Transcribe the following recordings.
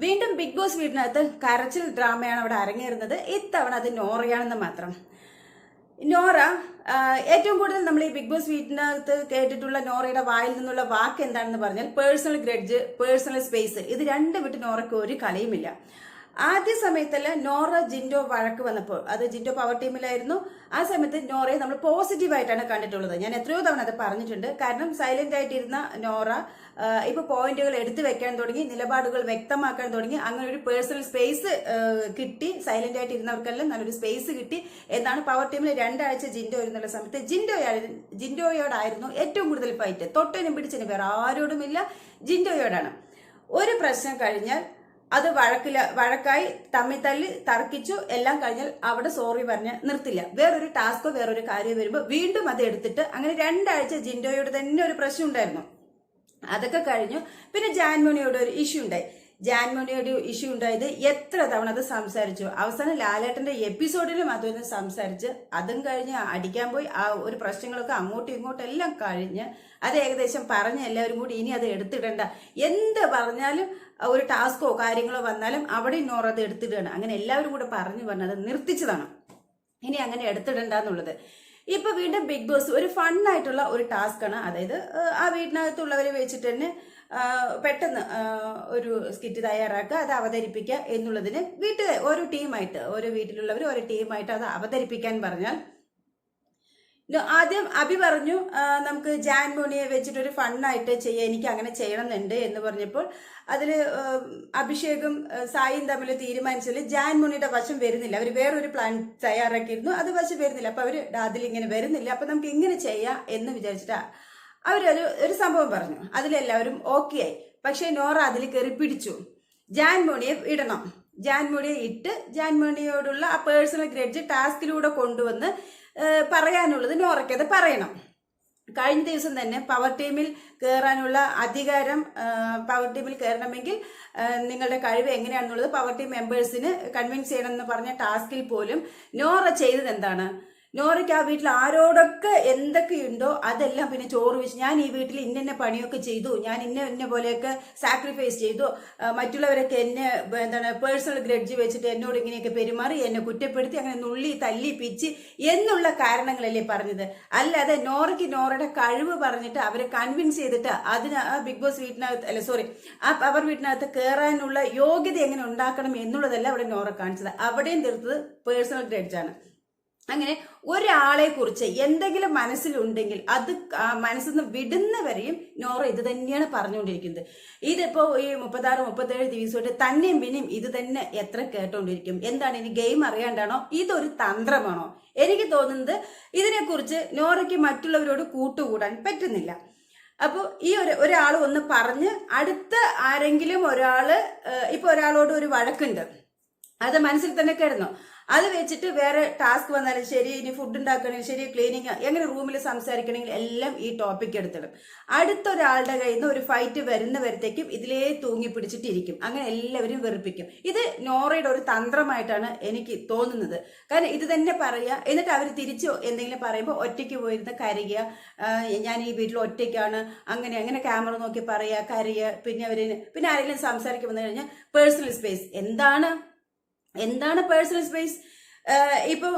വീണ്ടും big boss വീടിനകത്ത് കരച്ചിൽ ഡ്രാമയാണ് അവിടെ അരങ്ങേറുന്നത്. ഇത്തവണ അത് നോറയാണെന്ന് മാത്രം. നോറ ഏറ്റവും കൂടുതൽ നമ്മൾ ഈ ബിഗ് ബോസ് വീട്ടിനകത്ത് കേട്ടിട്ടുള്ള നോറയുടെ വായിൽ നിന്നുള്ള വാക്ക് എന്താണെന്ന് പറഞ്ഞാൽ പേഴ്സണൽ ഗ്രഡ്ജ്, പേഴ്സണൽ സ്പേസ്. ഇത് രണ്ടും വിട്ട് നോറയ്ക്ക് ഒരു കളിയുമില്ല. ആദ്യ സമയത്തല്ല നോറ ജിൻഡോ വഴക്ക് വന്നപ്പോൾ, അത് ജിൻഡോ പവർ ടീമിലായിരുന്നു. ആ സമയത്ത് നോറയെ നമ്മൾ പോസിറ്റീവായിട്ടാണ് കണ്ടിട്ടുള്ളത്. ഞാൻ എത്രയോ തവണ അത് പറഞ്ഞിട്ടുണ്ട്. കാരണം സൈലന്റ് ആയിട്ടിരുന്ന നോറ ഇപ്പൊ പോയിന്റുകൾ എടുത്തു വെക്കാൻ തുടങ്ങി, നിലപാടുകൾ വ്യക്തമാക്കാൻ തുടങ്ങി. അങ്ങനെ ഒരു പേഴ്സണൽ സ്പേസ് കിട്ടി. സൈലന്റ് ആയിട്ടിരുന്നവർക്കെല്ലാം നല്ലൊരു സ്പേസ് കിട്ടി എന്നാണ് പവർ ടീമിൽ 2 ആഴ്ച ജിൻഡോ ഇരുന്നുള്ള സമയത്ത് ജിൻഡോയോടായിരുന്നു ഏറ്റവും കൂടുതൽ ഫൈറ്റ്. തൊട്ടനും പിടിച്ചതിന് വേറെ ആരോടുമില്ല, ജിൻഡോയോടാണ്. ഒരു പ്രശ്നം കഴിഞ്ഞാൽ അത് വഴക്കായി തമ്മിൽ തല്ലി തർക്കിച്ചു എല്ലാം കഴിഞ്ഞാൽ അവിടെ സോറി പറഞ്ഞ് നിർത്തില്ല. വേറൊരു ടാസ്കോ വേറൊരു കാര്യം വരുമ്പോൾ വീണ്ടും അത് എടുത്തിട്ട് അങ്ങനെ 2 ആഴ്ച ജിൻഡോയോട് തന്നെ ഒരു പ്രശ്നം ഉണ്ടായിരുന്നു. അതൊക്കെ കഴിഞ്ഞു. പിന്നെ ജാൻമോണിയോട് ഒരു ഇഷ്യൂ ഉണ്ടായി. ജാൻമോണിയുടെ ഇഷ്യൂ ഉണ്ടായത് എത്ര തവണ അത് സംസാരിച്ചു. അവസാനം ലാലേട്ടന്റെ എപ്പിസോഡിലും അതൊന്ന് സംസാരിച്ച് അതും കഴിഞ്ഞ് അടിക്കാൻ പോയി. ആ ഒരു പ്രശ്നങ്ങളൊക്കെ അങ്ങോട്ടും ഇങ്ങോട്ടും എല്ലാം കഴിഞ്ഞ് അത് ഏകദേശം പറഞ്ഞ് എല്ലാവരും കൂടി ഇനി അത് എടുത്തിടണ്ട, എന്ത് പറഞ്ഞാലും ഒരു ടാസ്കോ കാര്യങ്ങളോ വന്നാലും അവിടെ നോറ അത് എടുത്തിടണം, അങ്ങനെ എല്ലാവരും കൂടെ പറഞ്ഞു അത് നിർത്തിച്ചതാണ്. ഇനി അങ്ങനെ എടുത്തിടണ്ട എന്നുള്ളത്. ഇപ്പൊ വീണ്ടും ബിഗ് ബോസ് ഒരു ഫണ്ണായിട്ടുള്ള ഒരു ടാസ്ക് ആണ്. അതായത് ആ വീടിനകത്തുള്ളവരെ വെച്ചിട്ട് തന്നെ പെട്ടെന്ന് ഒരു സ്കിറ്റ് തയ്യാറാക്കുക, അത് അവതരിപ്പിക്കുക എന്നുള്ളതിന് ഓരോ ടീമായിട്ട്, ഓരോ വീട്ടിലുള്ളവർ ഓരോ ടീമായിട്ട് അത് അവതരിപ്പിക്കാൻ പറഞ്ഞാൽ, ആദ്യം അഭി പറഞ്ഞു നമുക്ക് ജാൻമോണിയെ വെച്ചിട്ടൊരു ഫണ്ണായിട്ട് ചെയ്യാം, എനിക്ക് അങ്ങനെ ചെയ്യണമെന്നുണ്ട് എന്ന് പറഞ്ഞപ്പോൾ അതിൽ അഭിഷേകും സായിയും തമ്മിൽ തീരുമാനിച്ചതിൽ ജാൻമോണിയുടെ വശം വരുന്നില്ല. അവർ വേറൊരു പ്ലാൻ തയ്യാറാക്കിയിരുന്നു, അത് വശം വരുന്നില്ല. അപ്പൊ അവര് അതിലിങ്ങനെ വരുന്നില്ല, അപ്പൊ നമുക്ക് ഇങ്ങനെ ചെയ്യാം എന്ന് വിചാരിച്ചിട്ടാ ഒരു സംഭവം പറഞ്ഞു. അതിലെല്ലാവരും ഓക്കെ ആയി. പക്ഷെ നോറ അതിൽ കയറി പിടിച്ചു. ജാൻമോണിയെ ഇടണം, ജാൻമോണിയെ ഇട്ട് ജാൻമോണിയോടുള്ള ആ പേഴ്സണൽ ഗ്രഡ്ജ് ടാസ്കിലൂടെ കൊണ്ടുവന്ന് പറയാനുള്ളത് നോറയ്ക്കത് പറയണം. കഴിഞ്ഞ ദിവസം തന്നെ പവർ ടീമിൽ കയറാനുള്ള അധികാരം, പവർ ടീമിൽ കയറണമെങ്കിൽ നിങ്ങളുടെ കഴിവ് എങ്ങനെയാണെന്നുള്ളത് പവർ ടീം മെമ്പേഴ്സിന് കൺവിൻസ് ചെയ്യണമെന്ന് പറഞ്ഞ ടാസ്കിൽ പോലും നോറ ചെയ്തത് എന്താണ്? നോറയ്ക്ക് ആ വീട്ടിൽ ആരോടൊക്കെ എന്തൊക്കെയുണ്ടോ അതെല്ലാം പിന്നെ ചോറ് വെച്ച്, ഞാൻ ഈ വീട്ടിൽ ഇന്ന പണിയൊക്കെ ചെയ്തു, ഞാൻ ഇന്ന പോലെയൊക്കെ സാക്രിഫൈസ് ചെയ്തു, മറ്റുള്ളവരൊക്കെ എന്നെ പേഴ്സണൽ ഗ്രഡ്ജ് വെച്ചിട്ട് എന്നോട് ഇങ്ങനെയൊക്കെ പെരുമാറി, എന്നെ കുറ്റപ്പെടുത്തി, അങ്ങനെ നുള്ളി തല്ലി പിച്ച് എന്നുള്ള കാരണങ്ങളല്ലേ പറഞ്ഞത്. അല്ലാതെ നോറയ്ക്ക് നോറയുടെ കഴിവ് പറഞ്ഞിട്ട് അവരെ കൺവിൻസ് ചെയ്തിട്ട് അതിന് ആ ബിഗ് ബോസ് വീട്ടിനകത്ത് ആ പവർ വീട്ടിനകത്ത് കയറാനുള്ള യോഗ്യത എങ്ങനെ ഉണ്ടാക്കണം എന്നുള്ളതല്ല അവിടെ നോറ കാണിച്ചത്. അവിടെയും തീർത്തത് പേഴ്സണൽ ഗ്രഡ്ജാണ്. അങ്ങനെ ഒരാളെ കുറിച്ച് എന്തെങ്കിലും മനസ്സിലുണ്ടെങ്കിൽ അത് മനസ്സിൽ നിന്ന് വിടുന്നവരെയും നോറ ഇത് തന്നെയാണ് പറഞ്ഞുകൊണ്ടിരിക്കുന്നത്. ഇതിപ്പോ ഈ 36-37 ദിവസമായിട്ട് തന്നെയും പിന്നെയും ഇത് തന്നെ എത്ര കേട്ടോണ്ടിരിക്കും. എന്താണ്, ഇനി ഗെയിം അറിയാണ്ടാണോ? ഇതൊരു തന്ത്രമാണോ? എനിക്ക് തോന്നുന്നത് ഇതിനെക്കുറിച്ച് നോറയ്ക്ക് മറ്റുള്ളവരോട് കൂട്ടുകൂടാൻ പറ്റുന്നില്ല. അപ്പോൾ ഈ ഒരാൾ ഒന്ന് പറഞ്ഞ് അടുത്ത ആരെങ്കിലും ഇപ്പൊ ഒരാളോട് ഒരു വഴക്കുണ്ട്, അത് മനസ്സിൽ തന്നെ കിടന്നു, അത് വെച്ചിട്ട് വേറെ ടാസ്ക് വന്നാലും ശരി, ഇനി ഫുഡ് ഉണ്ടാക്കണമെങ്കിൽ ശരി, ക്ലീനിങ്, എങ്ങനെ റൂമിൽ സംസാരിക്കണമെങ്കിൽ എല്ലാം ഈ ടോപ്പിക് എടുത്തിടും. അടുത്തൊരാളുടെ കയ്യിൽ നിന്ന് ഒരു ഫൈറ്റ് വരുന്നവരത്തേക്കും ഇതിലേ തൂങ്ങി പിടിച്ചിട്ടിരിക്കും. അങ്ങനെ എല്ലാവരും വെറുപ്പിക്കും. ഇത് നോറയുടെ ഒരു തന്ത്രമായിട്ടാണ് എനിക്ക് തോന്നുന്നത്. കാരണം ഇത് തന്നെ പറയുക, എന്നിട്ട് അവർ തിരിച്ചു എന്തെങ്കിലും പറയുമ്പോൾ ഒറ്റയ്ക്ക് പോയിരുന്ന് കരയുക, ഞാൻ ഈ വീട്ടിൽ ഒറ്റയ്ക്കാണ്, അങ്ങനെ ക്യാമറ നോക്കി പറയുക, കരയുക. പിന്നെ ആരെങ്കിലും സംസാരിക്കാൻ വന്നു കഴിഞ്ഞാൽ പേഴ്സണൽ സ്പേസ് എന്താണ് പേഴ്സണൽ സ്പേസ്? ഇപ്പൊ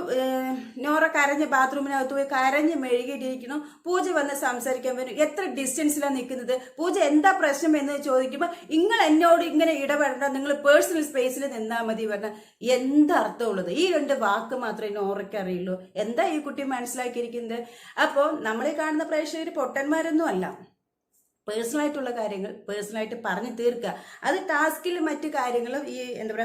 നോറ കരഞ്ഞ് ബാത്റൂമിനകത്ത് പോയി കരഞ്ഞ് മെഴുകിയിട്ടിരിക്കണം, പൂജ വന്ന് സംസാരിക്കാൻ വരും, എത്ര ഡിസ്റ്റൻസിലാണ് നിൽക്കുന്നത്, പൂജ എന്താ പ്രശ്നം എന്ന് ചോദിക്കുമ്പോൾ നിങ്ങൾ എന്നോട് ഇങ്ങനെ ഇടപെടേണ്ട, നിങ്ങൾ പേഴ്സണൽ സ്പേസിൽ നിന്നാൽ മതി പറഞ്ഞാൽ എന്തർത്ഥമുള്ളത്? ഈ 2 വാക്ക് മാത്രമേ നോറയ്ക്ക് അറിയുള്ളൂ. എന്താ ഈ കുട്ടി മനസ്സിലാക്കിയിരിക്കുന്നത്? അപ്പോൾ നമ്മളീ കാണുന്ന പ്രേക്ഷകർ പൊട്ടന്മാരൊന്നും അല്ല. പേഴ്സണലായിട്ടുള്ള കാര്യങ്ങൾ പേഴ്സണലായിട്ട് പറഞ്ഞു തീർക്കുക. അത് ടാസ്കിലും മറ്റു കാര്യങ്ങളും ഈ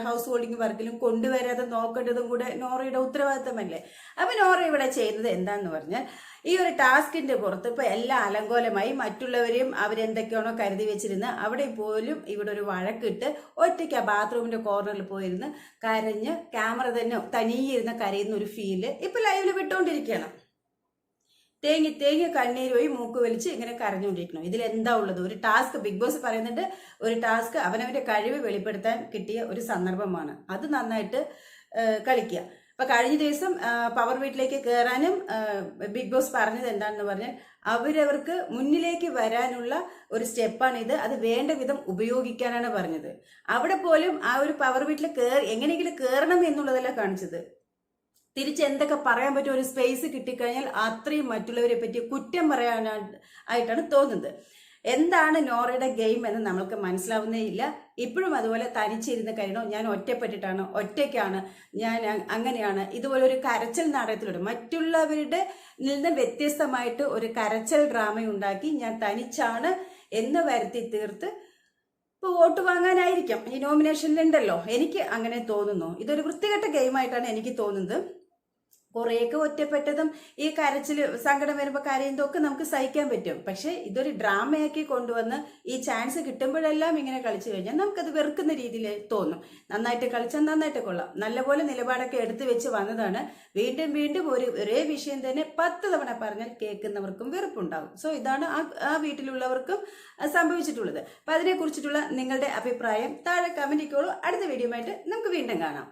ഹൗസ് ഹോൾഡിംഗ് വർക്കിലും കൊണ്ടുവരാതെ നോക്കേണ്ടതും കൂടെ നോറയുടെ ഉത്തരവാദിത്തമല്ലേ. അപ്പൊ നോറ ഇവിടെ ചെയ്യുന്നത് എന്താന്ന് പറഞ്ഞാൽ, ഈ ഒരു ടാസ്കിന്റെ പുറത്ത് ഇപ്പൊ എല്ലാം അലങ്കോലമായി, മറ്റുള്ളവരെയും അവരെന്തൊക്കെയാണോ കരുതി വെച്ചിരുന്ന് അവിടെ പോലും ഇവിടെ ഒരു വഴക്കിട്ട് ഒറ്റയ്ക്ക് ആ ബാത്റൂമിന്റെ കോർണറിൽ പോയിരുന്ന് കരഞ്ഞ് ക്യാമറ തന്നെ തനിയിരുന്ന് കരയുന്ന ഒരു ഫീല് ഇപ്പൊ ലൈവില് വിട്ടുകൊണ്ടിരിക്കുകയാണ്. തേങ്ങി കണ്ണീര് പോയി മൂക്ക് വലിച്ച് ഇങ്ങനെ കരഞ്ഞുകൊണ്ടിരിക്കണം. ഇതിലെന്താ ഉള്ളത്? ഒരു ടാസ്ക്, ബിഗ് ബോസ് പറയുന്നുണ്ട്, ഒരു ടാസ്ക് അവനവന്റെ കഴിവ് വെളിപ്പെടുത്താൻ കിട്ടിയ ഒരു സന്ദർഭമാണ്, അത് നന്നായിട്ട് കളിക്കുക. അപ്പൊ കഴിഞ്ഞ ദിവസം പവർ വീട്ടിലേക്ക് കയറാനും ബിഗ് ബോസ് പറഞ്ഞത് എന്താണെന്ന് പറഞ്ഞാൽ അവരവർക്ക് മുന്നിലേക്ക് വരാനുള്ള ഒരു സ്റ്റെപ്പാണ് ഇത്. അത് വേണ്ട വിധം ഉപയോഗിക്കാനാണ് പറഞ്ഞത്. അവിടെ പോലും ആ ഒരു പവർ വീട്ടിൽ എങ്ങനെയെങ്കിലും കയറണം എന്നുള്ളതല്ല കാണിച്ചത്. തിരിച്ച് എന്തൊക്കെ പറയാൻ പറ്റും, ഒരു സ്പേസ് കിട്ടിക്കഴിഞ്ഞാൽ അത്രയും മറ്റുള്ളവരെ പറ്റി കുറ്റം പറയാനായിട്ടാണ് തോന്നുന്നത്. എന്താണ് നോറയുടെ ഗെയിം എന്ന് നമ്മൾക്ക് മനസ്സിലാവുന്നേ ഇല്ല. ഇപ്പോഴും അതുപോലെ തനിച്ചിരുന്ന് കഴിയണോ, ഞാൻ ഒറ്റപ്പെട്ടിട്ടാണ്, ഒറ്റയ്ക്കാണ്, ഞാൻ അങ്ങനെയാണ്, ഇതുപോലെ ഒരു കരച്ചൽ നാടകത്തിലൂടെ മറ്റുള്ളവരുടെ നിന്ന് വ്യത്യസ്തമായിട്ട് ഒരു കരച്ചൽ ഡ്രാമ ഉണ്ടാക്കി ഞാൻ തനിച്ചാണ് എന്ന് വരുത്തി തീർത്ത് ഇപ്പോൾ വോട്ട് വാങ്ങാനായിരിക്കാം ഈ നോമിനേഷനിലുണ്ടല്ലോ. എനിക്ക് അങ്ങനെ തോന്നുന്നു. ഇതൊരു വൃത്തികെട്ട ഗെയിമായിട്ടാണ് എനിക്ക് തോന്നുന്നത്. കുറേയൊക്കെ ഒറ്റപ്പെട്ടതും ഈ കരച്ചിൽ സങ്കടം വരുമ്പോൾ കരയുന്നതൊക്കെ നമുക്ക് സഹിക്കാൻ പറ്റും. പക്ഷെ ഇതൊരു ഡ്രാമയാക്കി കൊണ്ടുവന്ന് ഈ ചാൻസ് കിട്ടുമ്പോഴെല്ലാം ഇങ്ങനെ കളിച്ചു കഴിഞ്ഞാൽ നമുക്കത് വെറുക്കുന്ന രീതിയിൽ തോന്നും. നന്നായിട്ട് കളിച്ചാൽ നന്നായിട്ട് കൊള്ളാം, നല്ലപോലെ നിലപാടൊക്കെ എടുത്തു വെച്ച് വന്നതാണ്. വീണ്ടും വീണ്ടും ഒരേ വിഷയം തന്നെ 10 തവണ പറഞ്ഞാൽ കേൾക്കുന്നവർക്കും വെറുപ്പുണ്ടാകും. സോ ഇതാണ് ആ വീട്ടിലുള്ളവർക്കും സംഭവിച്ചിട്ടുള്ളത്. അപ്പൊ അതിനെക്കുറിച്ചിട്ടുള്ള നിങ്ങളുടെ അഭിപ്രായം താഴെ കമന്റ് ഇക്കോളൂ. അടുത്ത വീഡിയോ ആയിട്ട് നമുക്ക് വീണ്ടും കാണാം.